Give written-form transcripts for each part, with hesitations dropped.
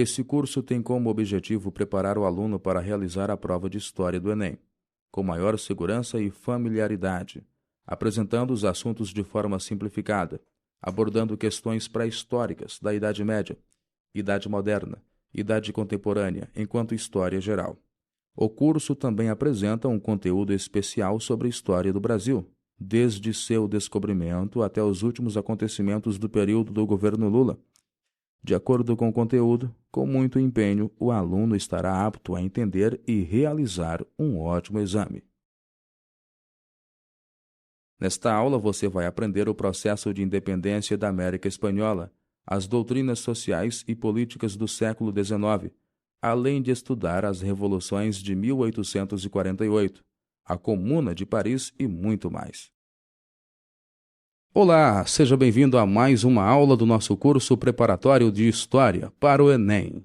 Esse curso tem como objetivo preparar o aluno para realizar a prova de História do Enem, com maior segurança e familiaridade, apresentando os assuntos de forma simplificada, abordando questões pré-históricas da Idade Média, Idade Moderna, Idade Contemporânea, enquanto História Geral. O curso também apresenta um conteúdo especial sobre a história do Brasil, desde seu descobrimento até os últimos acontecimentos do período do governo Lula. De acordo com o conteúdo, com muito empenho, o aluno estará apto a entender e realizar um ótimo exame. Nesta aula, você vai aprender o processo de independência da América Espanhola, as doutrinas sociais e políticas do século XIX, além de estudar as revoluções de 1848, a Comuna de Paris e muito mais. Olá, seja bem-vindo a mais uma aula do nosso curso preparatório de História para o Enem.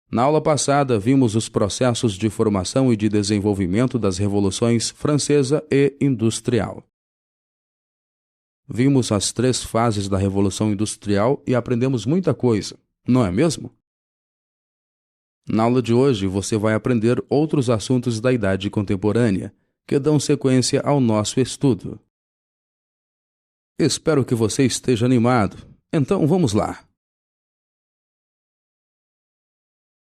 Na aula passada, vimos os processos de formação e de desenvolvimento das revoluções francesa e industrial. Vimos as 3 fases da Revolução Industrial e aprendemos muita coisa, não é mesmo? Na aula de hoje, você vai aprender outros assuntos da Idade Contemporânea, que dão sequência ao nosso estudo. Espero que você esteja animado. Então, vamos lá.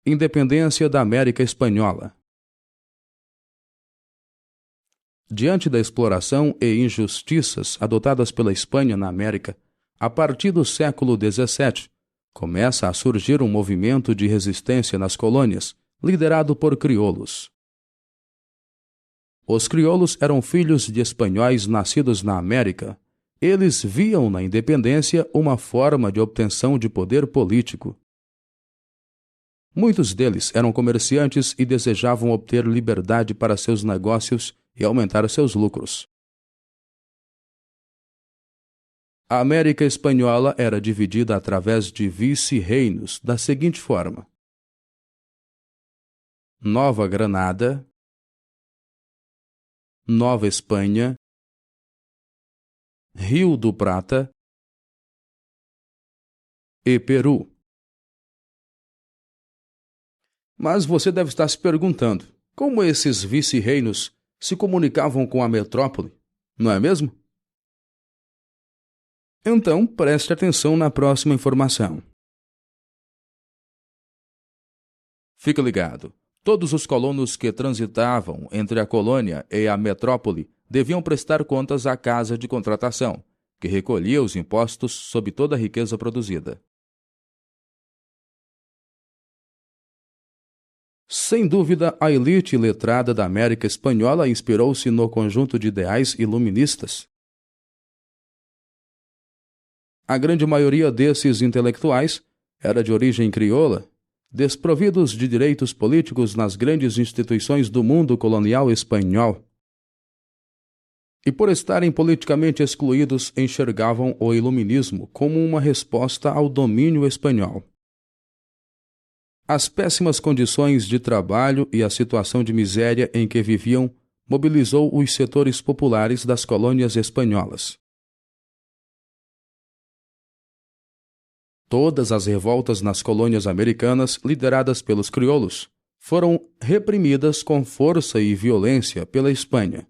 Independência da América Espanhola. Diante da exploração e injustiças adotadas pela Espanha na América, a partir do século XVII, começa a surgir um movimento de resistência nas colônias, liderado por crioulos. Os crioulos eram filhos de espanhóis nascidos na América. Eles viam na independência uma forma de obtenção de poder político. Muitos deles eram comerciantes e desejavam obter liberdade para seus negócios e aumentar seus lucros. A América Espanhola era dividida através de vice-reinos da seguinte forma: Nova Granada, Nova Espanha, Rio do Prata e Peru. Mas você deve estar se perguntando, como esses vice-reinos se comunicavam com a metrópole, não é mesmo? Então, preste atenção na próxima informação. Fique ligado. Todos os colonos que transitavam entre a colônia e a metrópole deviam prestar contas à Casa de Contratação, que recolhia os impostos sobre toda a riqueza produzida. Sem dúvida, a elite letrada da América Espanhola inspirou-se no conjunto de ideais iluministas. A grande maioria desses intelectuais era de origem crioula, desprovidos de direitos políticos nas grandes instituições do mundo colonial espanhol. E por estarem politicamente excluídos, enxergavam o iluminismo como uma resposta ao domínio espanhol. As péssimas condições de trabalho e a situação de miséria em que viviam mobilizou os setores populares das colônias espanholas. Todas as revoltas nas colônias americanas, lideradas pelos crioulos, foram reprimidas com força e violência pela Espanha.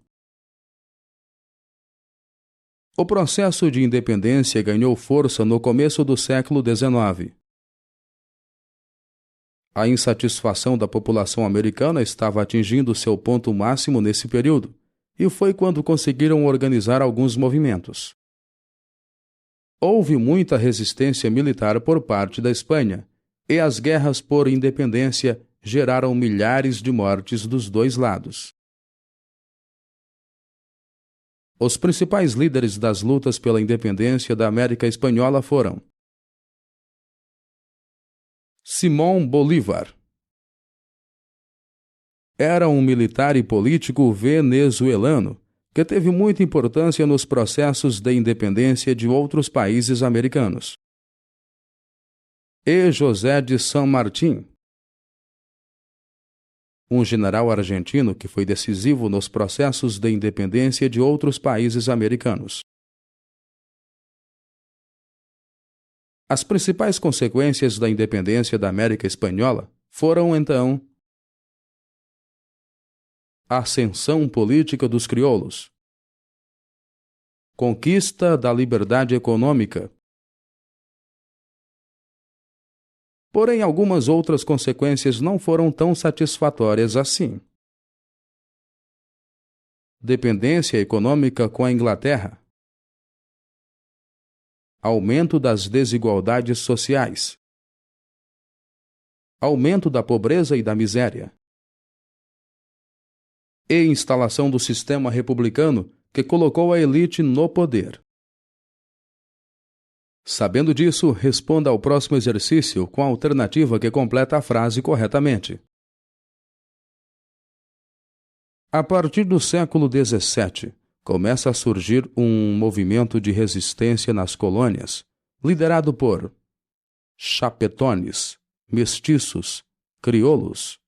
O processo de independência ganhou força no começo do século XIX. A insatisfação da população americana estava atingindo seu ponto máximo nesse período, e foi quando conseguiram organizar alguns movimentos. Houve muita resistência militar por parte da Espanha, e as guerras por independência geraram milhares de mortes dos dois lados. Os principais líderes das lutas pela independência da América Espanhola foram Simón Bolívar. Era um militar e político venezuelano que teve muita importância nos processos de independência de outros países americanos. E José de San Martín, um general argentino que foi decisivo nos processos de independência de outros países americanos. As principais consequências da independência da América Espanhola foram, então, a ascensão política dos crioulos, conquista da liberdade econômica. Porém, algumas outras consequências não foram tão satisfatórias assim. Dependência econômica com a Inglaterra. Aumento das desigualdades sociais. Aumento da pobreza e da miséria. E instalação do sistema republicano que colocou a elite no poder. Sabendo disso, responda ao próximo exercício com a alternativa que completa a frase corretamente. A partir do século XVII, começa a surgir um movimento de resistência nas colônias, liderado por chapetones, mestiços, crioulos.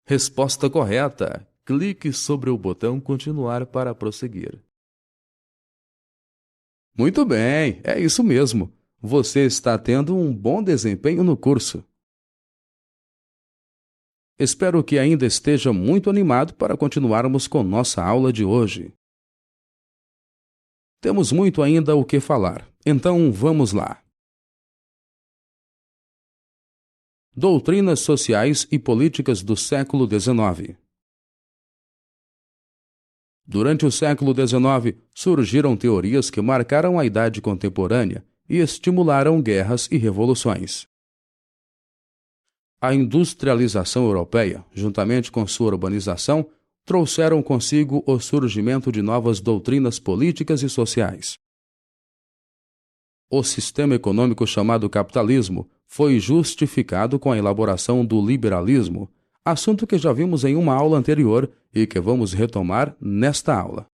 Resposta correta. Clique sobre o botão continuar para prosseguir. Muito bem, é isso mesmo. Você está tendo um bom desempenho no curso. Espero que ainda esteja muito animado para continuarmos com nossa aula de hoje. Temos muito ainda o que falar, então vamos lá. Doutrinas sociais e políticas do século XIX. Durante o século XIX, surgiram teorias que marcaram a idade contemporânea e estimularam guerras e revoluções. A industrialização europeia, juntamente com sua urbanização, trouxeram consigo o surgimento de novas doutrinas políticas e sociais. O sistema econômico chamado capitalismo foi justificado com a elaboração do liberalismo, assunto que já vimos em uma aula anterior e que vamos retomar nesta aula.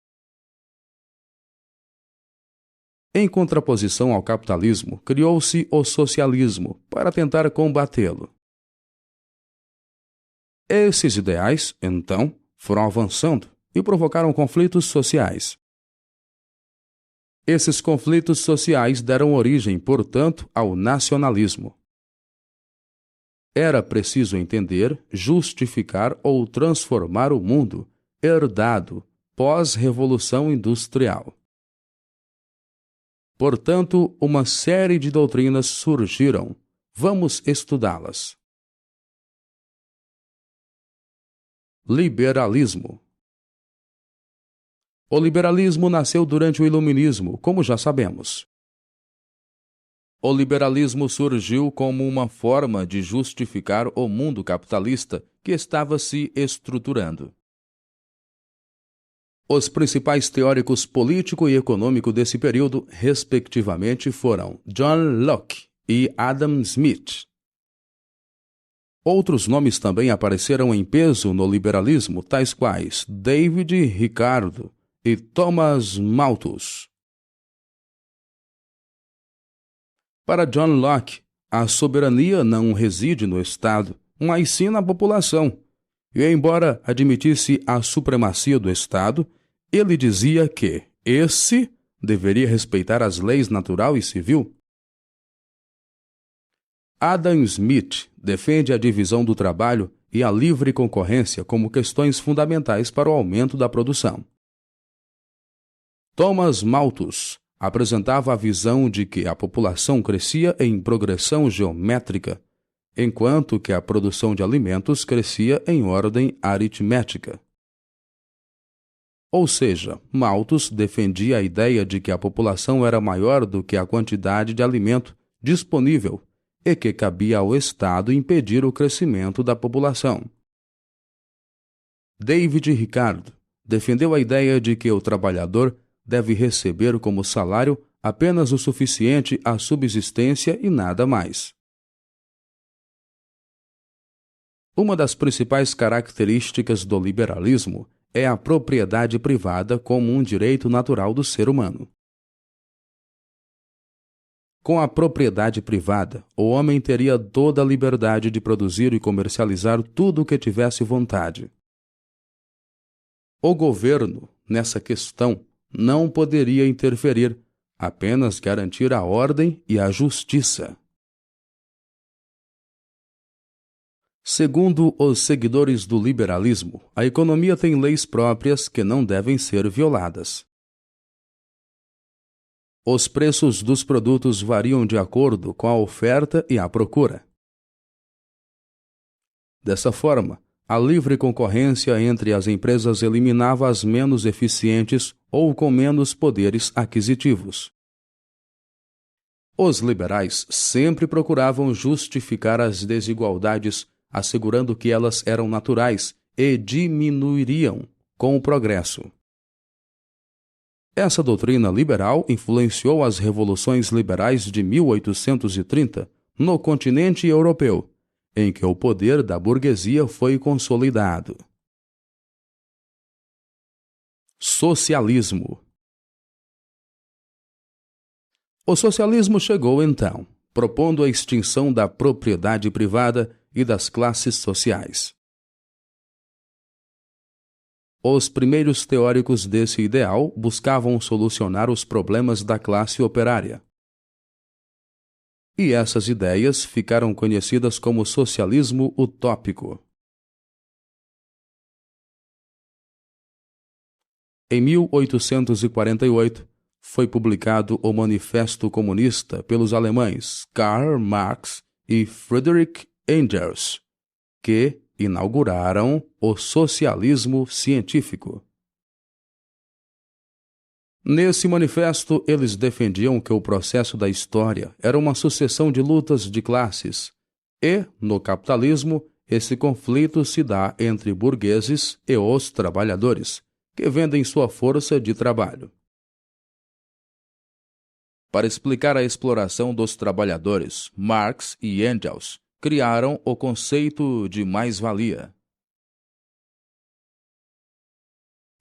Em contraposição ao capitalismo, criou-se o socialismo para tentar combatê-lo. Esses ideais, então, foram avançando e provocaram conflitos sociais. Esses conflitos sociais deram origem, portanto, ao nacionalismo. Era preciso entender, justificar ou transformar o mundo herdado pós-revolução industrial. Portanto, uma série de doutrinas surgiram. Vamos estudá-las. Liberalismo. O liberalismo nasceu durante o Iluminismo, como já sabemos. O liberalismo surgiu como uma forma de justificar o mundo capitalista que estava se estruturando. Os principais teóricos político e econômico desse período, respectivamente, foram John Locke e Adam Smith. Outros nomes também apareceram em peso no liberalismo, tais quais David Ricardo e Thomas Malthus. Para John Locke, a soberania não reside no Estado, mas sim na população. E, embora admitisse a supremacia do Estado, ele dizia que esse deveria respeitar as leis natural e civil. Adam Smith defende a divisão do trabalho e a livre concorrência como questões fundamentais para o aumento da produção. Thomas Malthus apresentava a visão de que a população crescia em progressão geométrica, enquanto que a produção de alimentos crescia em ordem aritmética. Ou seja, Malthus defendia a ideia de que a população era maior do que a quantidade de alimento disponível e que cabia ao Estado impedir o crescimento da população. David Ricardo defendeu a ideia de que o trabalhador deve receber como salário apenas o suficiente à subsistência e nada mais. Uma das principais características do liberalismo é a propriedade privada como um direito natural do ser humano. Com a propriedade privada, o homem teria toda a liberdade de produzir e comercializar tudo o que tivesse vontade. O governo, nessa questão, não poderia interferir, apenas garantir a ordem e a justiça. Segundo os seguidores do liberalismo, a economia tem leis próprias que não devem ser violadas. Os preços dos produtos variam de acordo com a oferta e a procura. Dessa forma, a livre concorrência entre as empresas eliminava as menos eficientes ou com menos poderes aquisitivos. Os liberais sempre procuravam justificar as desigualdades, assegurando que elas eram naturais e diminuiriam com o progresso. Essa doutrina liberal influenciou as revoluções liberais de 1830 no continente europeu, em que o poder da burguesia foi consolidado. Socialismo. O socialismo chegou então, propondo a extinção da propriedade privada e das classes sociais. Os primeiros teóricos desse ideal buscavam solucionar os problemas da classe operária. E essas ideias ficaram conhecidas como socialismo utópico. Em 1848, foi publicado o Manifesto Comunista pelos alemães Karl Marx e Friedrich Engels, que inauguraram o socialismo científico. Nesse manifesto, eles defendiam que o processo da história era uma sucessão de lutas de classes, e, no capitalismo, esse conflito se dá entre burgueses e os trabalhadores, que vendem sua força de trabalho. Para explicar a exploração dos trabalhadores, Marx e Engels criaram o conceito de mais-valia.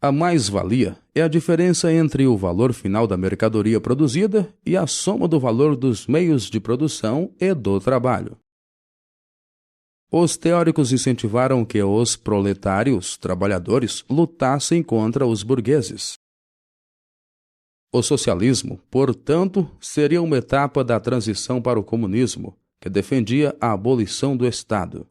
A mais-valia é a diferença entre o valor final da mercadoria produzida e a soma do valor dos meios de produção e do trabalho. Os teóricos incentivaram que os proletários, trabalhadores, lutassem contra os burgueses. O socialismo, portanto, seria uma etapa da transição para o comunismo, que defendia a abolição do Estado.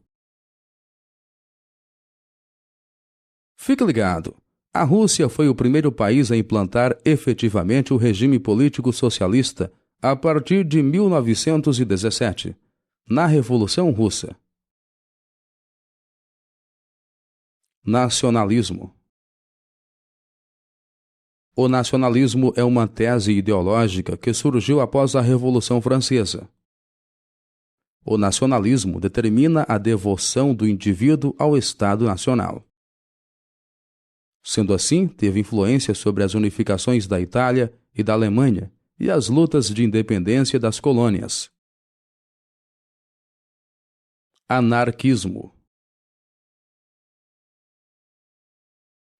Fique ligado! A Rússia foi o primeiro país a implantar efetivamente o regime político socialista a partir de 1917, na Revolução Russa. Nacionalismo. O nacionalismo é uma tese ideológica que surgiu após a Revolução Francesa. O nacionalismo determina a devoção do indivíduo ao Estado Nacional. Sendo assim, teve influência sobre as unificações da Itália e da Alemanha e as lutas de independência das colônias. Anarquismo.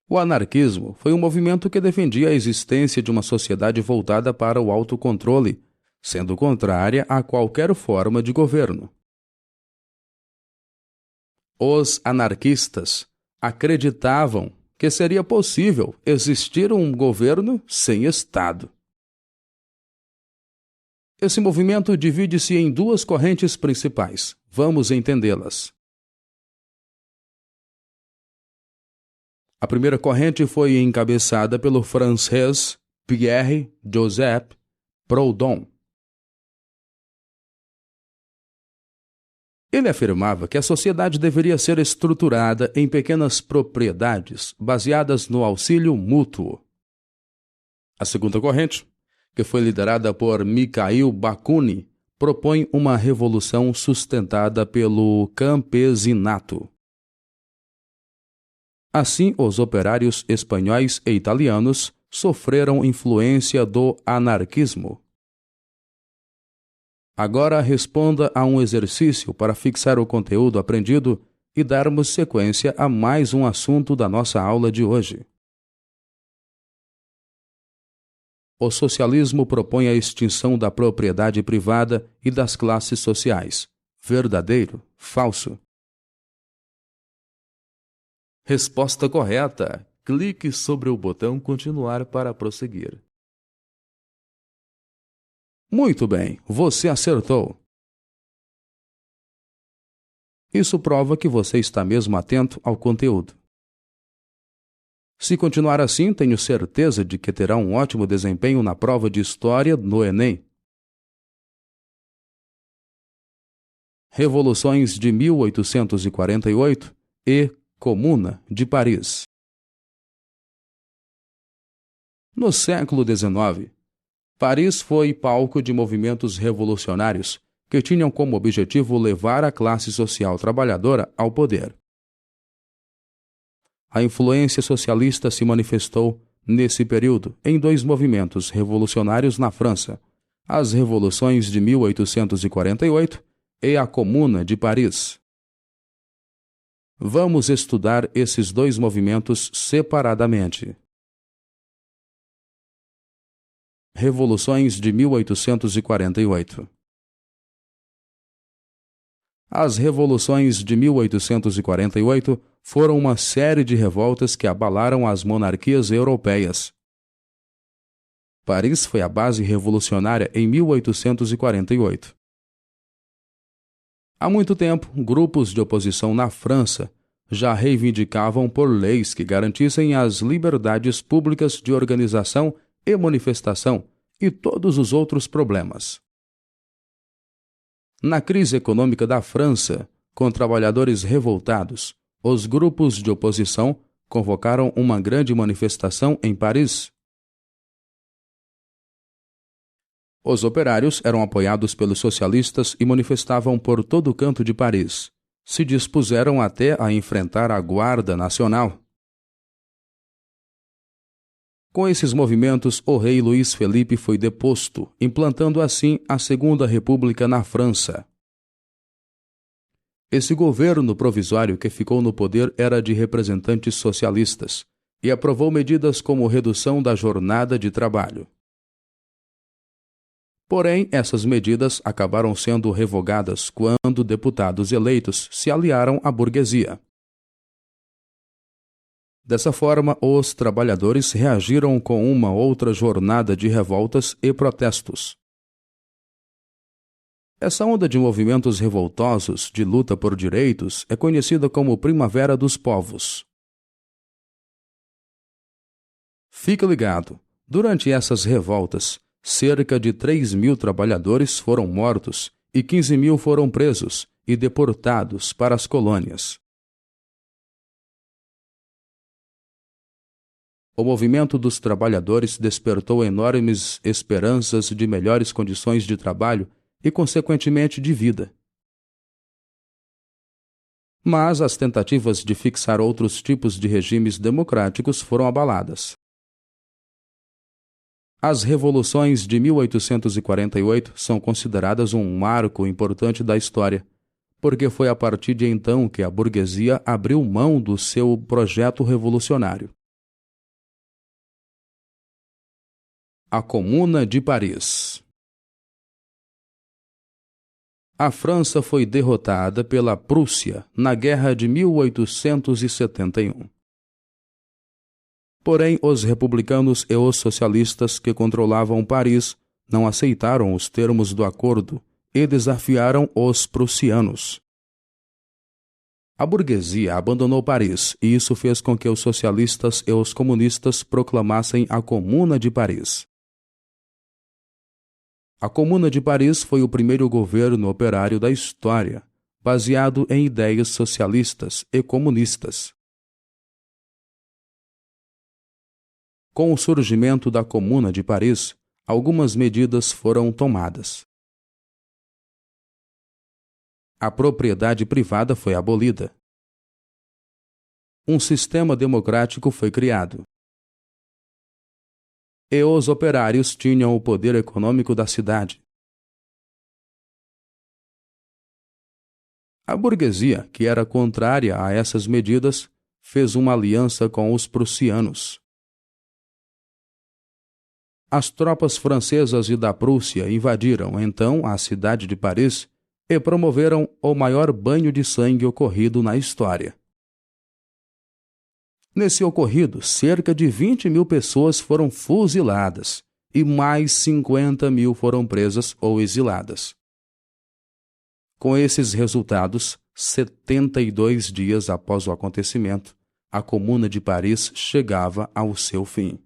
O anarquismo foi um movimento que defendia a existência de uma sociedade voltada para o autocontrole, sendo contrária a qualquer forma de governo. Os anarquistas acreditavam que seria possível existir um governo sem Estado. Esse movimento divide-se em duas correntes principais. Vamos entendê-las. A primeira corrente foi encabeçada pelo francês Pierre-Joseph Proudhon. Ele afirmava que a sociedade deveria ser estruturada em pequenas propriedades baseadas no auxílio mútuo. A segunda corrente, que foi liderada por Mikhail Bakunin, propõe uma revolução sustentada pelo campesinato. Assim, os operários espanhóis e italianos sofreram influência do anarquismo. Agora responda a um exercício para fixar o conteúdo aprendido e darmos sequência a mais um assunto da nossa aula de hoje. O socialismo propõe a extinção da propriedade privada e das classes sociais. Verdadeiro? Falso? Resposta correta. Clique sobre o botão continuar para prosseguir. Muito bem, você acertou. Isso prova que você está mesmo atento ao conteúdo. Se continuar assim, tenho certeza de que terá um ótimo desempenho na prova de História no Enem. Revoluções de 1848 e Comuna de Paris. No século XIX, Paris foi palco de movimentos revolucionários que tinham como objetivo levar a classe social trabalhadora ao poder. A influência socialista se manifestou, nesse período, em dois movimentos revolucionários na França: as Revoluções de 1848 e a Comuna de Paris. Vamos estudar esses dois movimentos separadamente. Revoluções de 1848. As revoluções de 1848 foram uma série de revoltas que abalaram as monarquias europeias. Paris foi a base revolucionária em 1848. Há muito tempo, grupos de oposição na França já reivindicavam por leis que garantissem as liberdades públicas de organização e manifestação e todos os outros problemas. Na crise econômica da França, com trabalhadores revoltados, os grupos de oposição convocaram uma grande manifestação em Paris. Os operários eram apoiados pelos socialistas e manifestavam por todo o canto de Paris. Se dispuseram até a enfrentar a Guarda Nacional. Com esses movimentos, o rei Luís Felipe foi deposto, implantando assim a Segunda República na França. Esse governo provisório que ficou no poder era de representantes socialistas e aprovou medidas como redução da jornada de trabalho. Porém, essas medidas acabaram sendo revogadas quando deputados eleitos se aliaram à burguesia. Dessa forma, os trabalhadores reagiram com uma outra jornada de revoltas e protestos. Essa onda de movimentos revoltosos de luta por direitos é conhecida como Primavera dos Povos. Fique ligado, durante essas revoltas, cerca de 3.000 trabalhadores foram mortos e 15.000 foram presos e deportados para as colônias. O movimento dos trabalhadores despertou enormes esperanças de melhores condições de trabalho e, consequentemente, de vida. Mas as tentativas de fixar outros tipos de regimes democráticos foram abaladas. As revoluções de 1848 são consideradas um marco importante da história, porque foi a partir de então que a burguesia abriu mão do seu projeto revolucionário. A Comuna de Paris. A França foi derrotada pela Prússia na Guerra de 1871. Porém, os republicanos e os socialistas que controlavam Paris não aceitaram os termos do acordo e desafiaram os prussianos. A burguesia abandonou Paris e isso fez com que os socialistas e os comunistas proclamassem a Comuna de Paris. A Comuna de Paris foi o primeiro governo operário da história, baseado em ideias socialistas e comunistas. Com o surgimento da Comuna de Paris, algumas medidas foram tomadas. A propriedade privada foi abolida. Um sistema democrático foi criado. E os operários tinham o poder econômico da cidade. A burguesia, que era contrária a essas medidas, fez uma aliança com os prussianos. As tropas francesas e da Prússia invadiram, então, a cidade de Paris e promoveram o maior banho de sangue ocorrido na história. Nesse ocorrido, cerca de 20.000 pessoas foram fuziladas e mais 50.000 foram presas ou exiladas. Com esses resultados, 72 dias após o acontecimento, a Comuna de Paris chegava ao seu fim.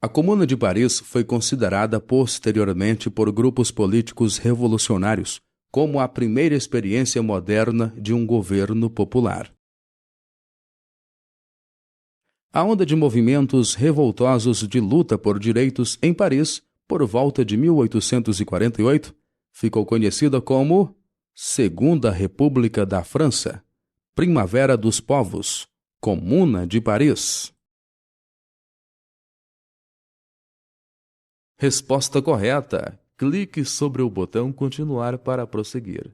A Comuna de Paris foi considerada posteriormente por grupos políticos revolucionários como a primeira experiência moderna de um governo popular. A onda de movimentos revoltosos de luta por direitos em Paris, por volta de 1848, ficou conhecida como Segunda República da França, Primavera dos Povos, Comuna de Paris. Resposta correta. Clique sobre o botão continuar para prosseguir.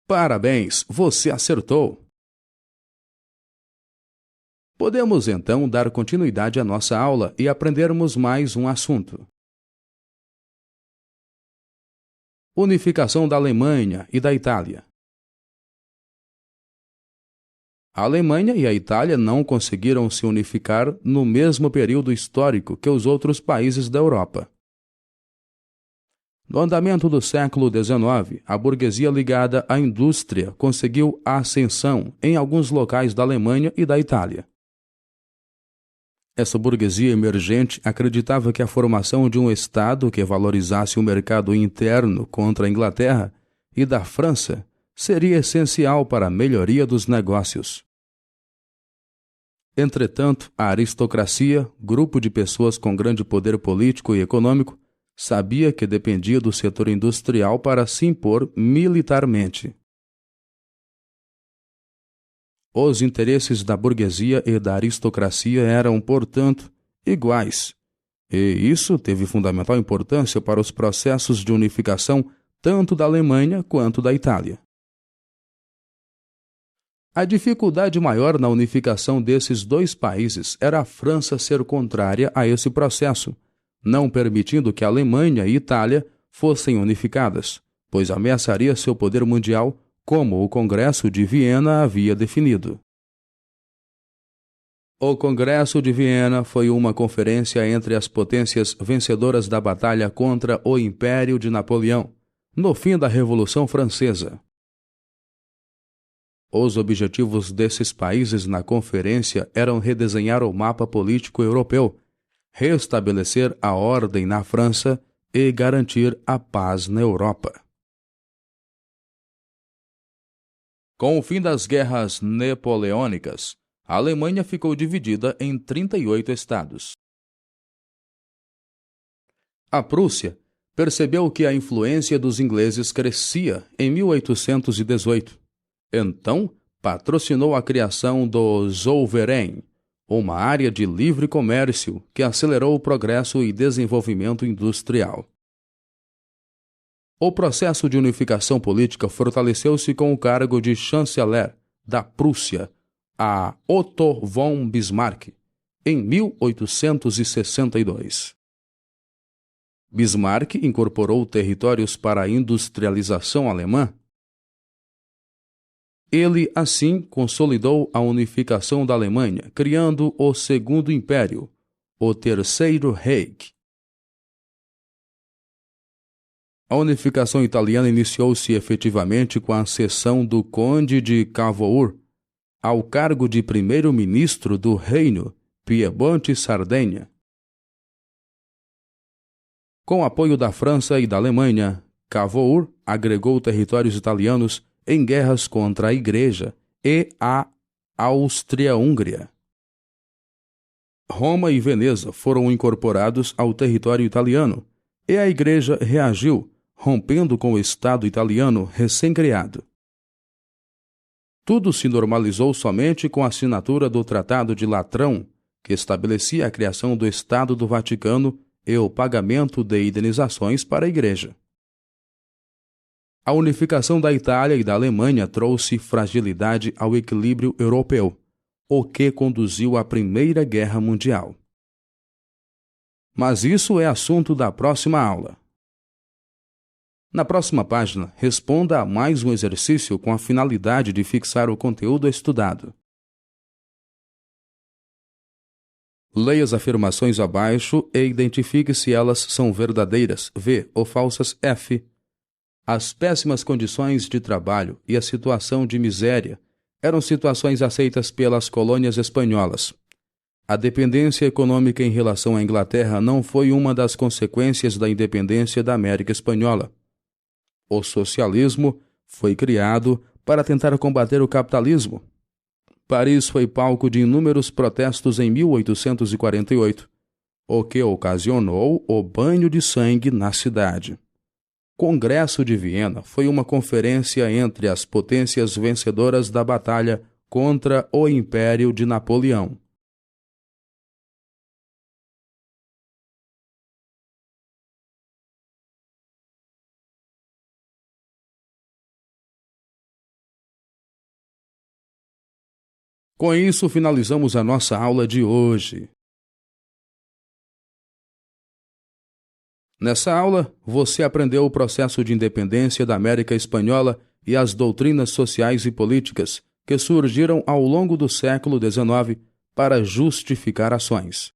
Parabéns, você acertou! Podemos então dar continuidade à nossa aula e aprendermos mais um assunto. Unificação da Alemanha e da Itália. A Alemanha e a Itália não conseguiram se unificar no mesmo período histórico que os outros países da Europa. No andamento do século XIX, a burguesia ligada à indústria conseguiu a ascensão em alguns locais da Alemanha e da Itália. Essa burguesia emergente acreditava que a formação de um Estado que valorizasse o mercado interno contra a Inglaterra e da França seria essencial para a melhoria dos negócios. Entretanto, a aristocracia, grupo de pessoas com grande poder político e econômico, sabia que dependia do setor industrial para se impor militarmente. Os interesses da burguesia e da aristocracia eram, portanto, iguais, e isso teve fundamental importância para os processos de unificação tanto da Alemanha quanto da Itália. A dificuldade maior na unificação desses dois países era a França ser contrária a esse processo, não permitindo que a Alemanha e Itália fossem unificadas, pois ameaçaria seu poder mundial, como o Congresso de Viena havia definido. O Congresso de Viena foi uma conferência entre as potências vencedoras da batalha contra o Império de Napoleão, no fim da Revolução Francesa. Os objetivos desses países na conferência eram redesenhar o mapa político europeu, restabelecer a ordem na França e garantir a paz na Europa. Com o fim das guerras napoleônicas, a Alemanha ficou dividida em 38 estados. A Prússia percebeu que a influência dos ingleses crescia em 1818. Então, patrocinou a criação do Zollverein, uma área de livre comércio que acelerou o progresso e desenvolvimento industrial. O processo de unificação política fortaleceu-se com o cargo de chanceler da Prússia a Otto von Bismarck, em 1862. Bismarck incorporou territórios para a industrialização alemã. Ele, assim, consolidou a unificação da Alemanha, criando o Segundo Império, o Terceiro Reich. A unificação italiana iniciou-se efetivamente com a cessão do Conde de Cavour ao cargo de primeiro-ministro do Reino Piemonte e Sardenha. Com o apoio da França e da Alemanha, Cavour agregou territórios italianos em guerras contra a Igreja e a Áustria-Hungria. Roma e Veneza foram incorporados ao território italiano, e a Igreja reagiu, rompendo com o Estado italiano recém-criado. Tudo se normalizou somente com a assinatura do Tratado de Latrão, que estabelecia a criação do Estado do Vaticano e o pagamento de indenizações para a Igreja. A unificação da Itália e da Alemanha trouxe fragilidade ao equilíbrio europeu, o que conduziu à Primeira Guerra Mundial. Mas isso é assunto da próxima aula. Na próxima página, responda a mais um exercício com a finalidade de fixar o conteúdo estudado. Leia as afirmações abaixo e identifique se elas são verdadeiras, V, ou falsas, F. As péssimas condições de trabalho e a situação de miséria eram situações aceitas pelas colônias espanholas. A dependência econômica em relação à Inglaterra não foi uma das consequências da independência da América Espanhola. O socialismo foi criado para tentar combater o capitalismo. Paris foi palco de inúmeros protestos em 1848, o que ocasionou o banho de sangue na cidade. Congresso de Viena foi uma conferência entre as potências vencedoras da batalha contra o Império de Napoleão. Com isso, finalizamos a nossa aula de hoje. Nessa aula, você aprendeu o processo de independência da América Espanhola e as doutrinas sociais e políticas que surgiram ao longo do século XIX para justificar ações.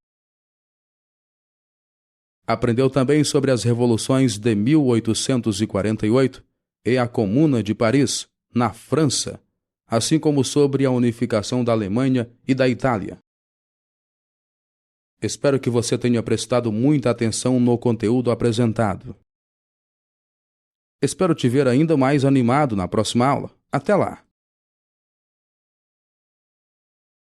Aprendeu também sobre as revoluções de 1848 e a Comuna de Paris, na França, assim como sobre a unificação da Alemanha e da Itália. Espero que você tenha prestado muita atenção no conteúdo apresentado. Espero te ver ainda mais animado na próxima aula. Até lá!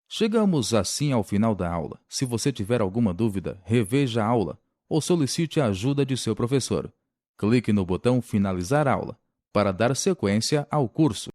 Chegamos assim ao final da aula. Se você tiver alguma dúvida, reveja a aula ou solicite a ajuda de seu professor. Clique no botão Finalizar aula para dar sequência ao curso.